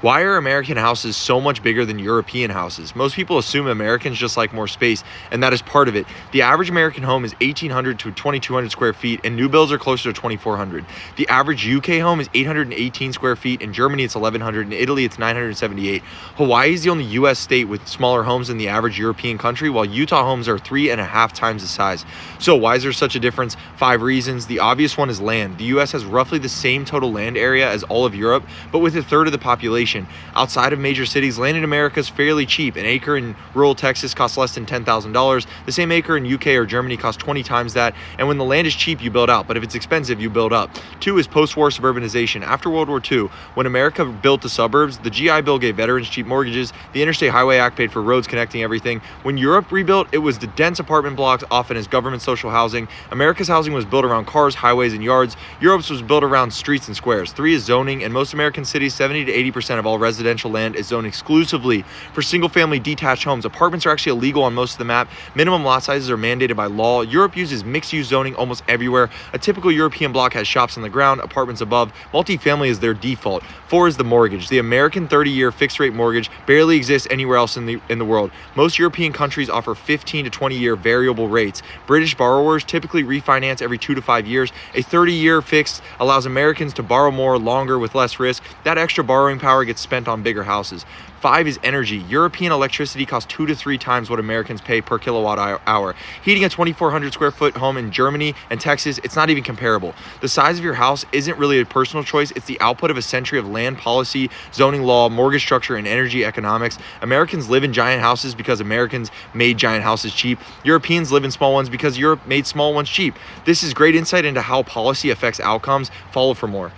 Why are American houses so much bigger than European houses? Most people assume Americans just like more space, and that is part of it. The average American home is 1,800 to 2,200 square feet, and new builds are closer to 2,400. The average UK home is 818 square feet. In Germany, it's 1,100. In Italy, it's 978. Hawaii is the only US state with smaller homes than the average European country, while Utah homes are 3.5 times the size. So why is there such a difference? 5 reasons. The obvious one is land. The US has roughly the same total land area as all of Europe, but with a third of the population. Outside of major cities, land in America is fairly cheap. An acre in rural Texas costs less than $10,000. The same acre in UK or Germany costs 20 times that. And when the land is cheap, you build out. But if it's expensive, you build up. 2 is post-war suburbanization. After World War II, when America built the suburbs, the GI Bill gave veterans cheap mortgages. The Interstate Highway Act paid for roads connecting everything. When Europe rebuilt, it was the dense apartment blocks, often as government social housing. America's housing was built around cars, highways, and yards. Europe's was built around streets and squares. 3 is zoning. In most American cities, 70 to 80% of all residential land is zoned exclusively for single-family detached homes. Apartments are actually illegal on most of the map. Minimum lot sizes are mandated by law. Europe uses mixed-use zoning almost everywhere. A typical European block has shops on the ground, apartments above. Multifamily is their default. 4 is the mortgage. The American 30-year fixed-rate mortgage barely exists anywhere else in the world. Most European countries offer 15 to 20-year variable rates. British borrowers typically refinance every 2 to 5 years. A 30-year fixed allows Americans to borrow more longer with less risk. That extra borrowing power gets spent on bigger houses. 5 is energy. European electricity costs 2 to 3 times what Americans pay per kilowatt hour. Heating a 2,400 square foot home in Germany and Texas, it's not even comparable. The size of your house isn't really a personal choice. It's the output of a century of land policy, zoning law, mortgage structure, and energy economics. Americans live in giant houses because Americans made giant houses cheap. Europeans live in small ones because Europe made small ones cheap. This is great insight into how policy affects outcomes. Follow for more.